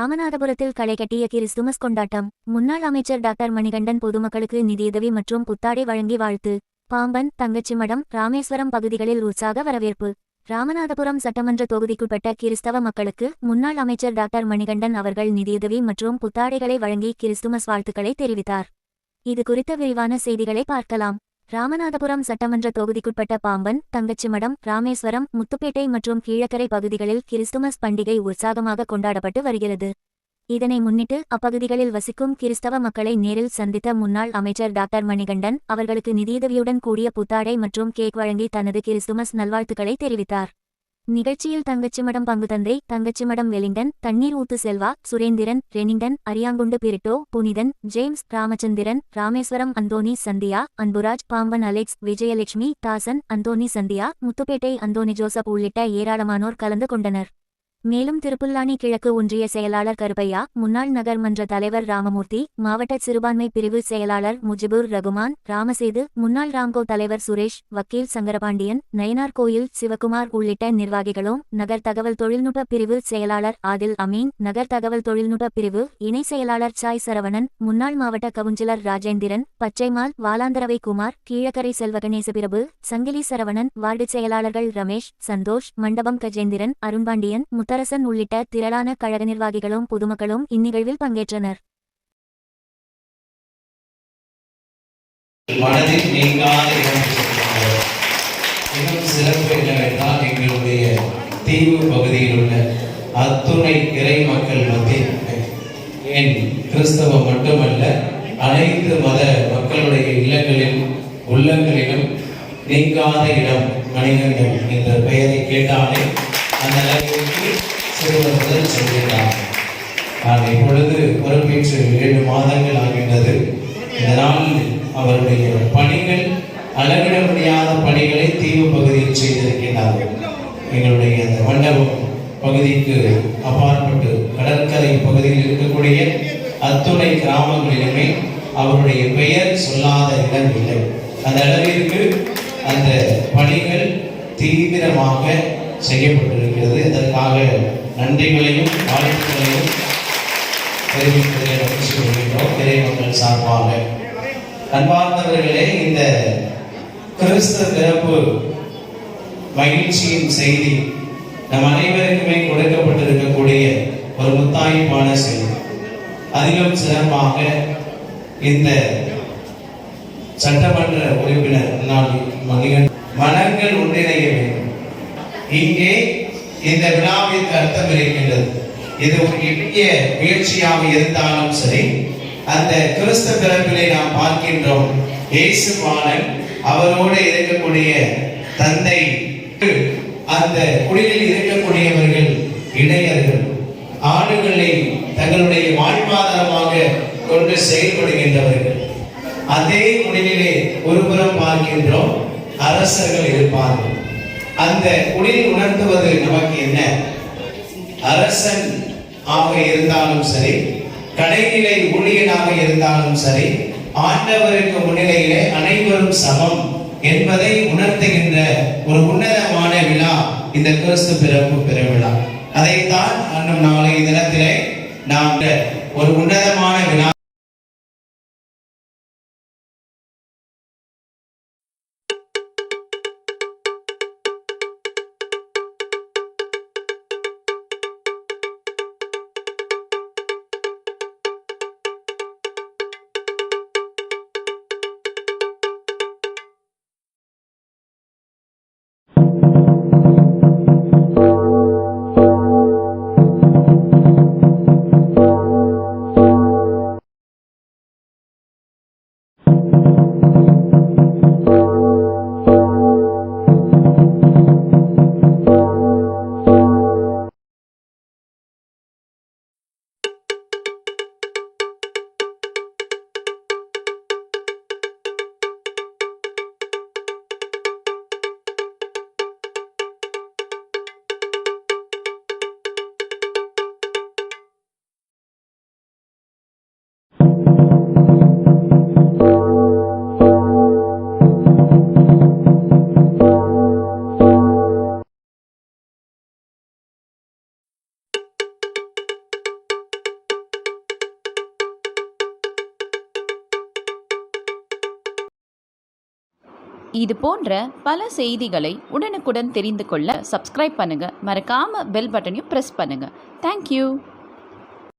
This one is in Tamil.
ராமநாதபுரத்தில் களை கட்டிய கிறிஸ்துமஸ் கொண்டாட்டம். முன்னாள் அமைச்சர் டாக்டர் மணிகண்டன் பொதுமக்களுக்கு நிதியுதவி மற்றும் புத்தாடை வழங்கி வாழ்த்து. பாம்பன், தங்கச்சிமடம், ராமேஸ்வரம் பகுதிகளில் உற்சாக வரவேற்பு. ராமநாதபுரம் சட்டமன்ற தொகுதிக்குட்பட்ட கிறிஸ்தவ மக்களுக்கு முன்னாள் அமைச்சர் டாக்டர் மணிகண்டன் அவர்கள் நிதியுதவி மற்றும் புத்தாடைகளை வழங்கி கிறிஸ்துமஸ் வாழ்த்துக்களை தெரிவித்தார். இது குறித்த விரிவான செய்திகளை பார்க்கலாம். ராமநாதபுரம் சட்டமன்ற தொகுதிக்குட்பட்ட பாம்பன், தங்கச்சிமடம், ராமேஸ்வரம், முத்துப்பேட்டை மற்றும் கீழக்கரை பகுதிகளில் கிறிஸ்துமஸ் பண்டிகை உற்சாகமாக கொண்டாடப்பட்டு வருகிறது. இதனை முன்னிட்டு அப்பகுதிகளில் வசிக்கும் கிறிஸ்தவ மக்களை நேரில் சந்தித்த முன்னாள் அமைச்சர் டாக்டர் மணிகண்டன் அவர்களுக்கு நிதியுதவியுடன் கூடிய புத்தாடை மற்றும் கேக் வழங்கி தனது கிறிஸ்துமஸ் நல்வாழ்த்துக்களை தெரிவித்தார். நிகழ்ச்சியில் தங்கச்சிமடம் பங்குதந்தை, தங்கச்சிமடம் வெலிங்டன், தண்ணீர் ஊத்து Selva, Surendran, ரெனிங்டன், Ariyankundu Britto, Punithan, James, Ramachandran, Rameswaram Anthony Sandhiya, Anburaj, Pamban Alex, Vijayalakshmi, Dasan, Anthony Sandhiya, Muthupettai Anthony Joseph உள்ளிட்ட ஏராளமானோர் கலந்து கொண்டனர். மேலும் திருப்புல்லானி கிழக்கு ஒன்றிய செயலாளர் கருப்பையா, முன்னாள் நகர்மன்ற தலைவர் ராமமூர்த்தி, மாவட்ட சிறுபான்மை பிரிவு செயலாளர் முஜிபுர் ரகுமான், ராமசேது, முன்னாள் ராம்கோ தலைவர் சுரேஷ், வக்கீல் சங்கரபாண்டியன், நயனார் கோயில் சிவகுமார் உள்ளிட்ட நிர்வாகிகளும், நகர் தகவல் தொழில்நுட்ப பிரிவு செயலாளர் ஆதில் அமீன், நகர் தகவல் தொழில்நுட்ப பிரிவு இணை செயலாளர் சாய் சரவணன், முன்னாள் மாவட்ட கவுன்சிலர் ராஜேந்திரன், பச்சைமால், வாலாந்தரவை குமார், கீழக்கரை செல்வகணேச பிரபு, சங்கிலி சரவணன், வார்டு செயலாளர்கள் ரமேஷ், சந்தோஷ், மண்டபம் கஜேந்திரன், அருண்பாண்டியன், முத்தரசன் உள்ளிட்ட திரளான கழக நிர்வாகிகளும் பொதுமக்களும் இந்நிகழ்வில் பங்கேற்றனர். மனதில் நீங்காத இன்னும் சிறப்பு என்னவென்றால் எங்களுடைய தீவு பகுதியில் உள்ள அத்துணை இறை மக்கள் மத்தியில் ஏன் கிறிஸ்தவம் மட்டுமல்ல அனைத்து மத மக்களுடைய இல்லங்களில் உள்ளங்களிலும் நீங்காத இடம் மணிகண்டன் என்ற பெயரை கேட்டாலே அந்த அளவிற்கு சிறுவர் முதல் சொல்கிறார். நான் இப்பொழுது பொறுப்பேற்று 7 மாதங்கள் ஆகின்றது. இதனால் அவருடைய பணிகள் அளவிட முடியாத பணிகளை தீவு பகுதியில் செய்திருக்கிறார்கள். எங்களுடைய அந்த மண்டபம் பகுதிக்கு அப்பாற்பட்டு கடற்கரை பகுதியில் இருக்கக்கூடிய அத்துணை கிராமங்களிலுமே அவருடைய பெயர் சொல்லாத இடம் இல்லை. அந்த அளவிற்கு அந்த பணிகள் தீவிரமாக செய்யப்பட்டிருக்கிறது. அதற்காக நன்றிகளையும் வாழ்த்துக்களையும் தெரிவிப்பதில் மகிழ்ச்சி கொள்கின்றோம் இறைமக்கள் சார்பாக. அன்பார்ந்தவர்களே, இந்த கிறிஸ்து பிறப்பு மகிழ்ச்சியின் செய்தி நம் அனைவருக்குமே கொடுக்கப்பட்டிருக்கக்கூடிய ஒரு முத்தாய்ப்பான செய்தி. அதிலும் சிறப்பாக இந்த சட்டமன்ற உறுப்பினர் மனங்கள் ஒன்றிணைய வேண்டும். இங்கே இந்த விழாவிற்கு அர்த்தம் இருக்கின்றது. இது ஒரு எளிய முயற்சியாக இருந்தாலும் சரி, அந்த கிறிஸ்து பிறப்பிலே நாம் பார்க்கின்றோம் இயேசு பாலன், அவரோடு இருக்கக்கூடிய தந்தை, அந்த குடிலில் இருக்கக்கூடியவர்கள் இடையர்கள், ஆடுகளை தங்களுடைய வாழ்வாதாரமாக கொண்டு செயல்படுகின்றவர்கள். அதே குடிலே ஒருபுறம் பார்க்கின்றோம் அரசர்கள் இருப்பார்கள். அந்த குடில் உணர்த்துவது நமக்கு என்ன? அரசன் ஆக இருந்தாலும் சரி, கடைநிலை ஊழியனாக இருந்தாலும் சரி, ஆண்டவருக்கு முன்னிலையிலே அனைவரும் சமம் என்பதை உணர்த்துகின்ற ஒரு உன்னதமான விழா இந்த கிறிஸ்து பிறப்பு பெருவிழா. அதைத்தான் அன்றும் நாளைய தினத்திலே நாம் ஒரு உன்னதமான விழா இது போன்ற பல செய்திகளை உடனுக்குடன் தெரிந்து கொள்ள சப்ஸ்கிரைப் பண்ணுங்க. மறக்காம பெல் பட்டனையும் பிரஸ் பண்ணுங்க. தேங்க்யூ.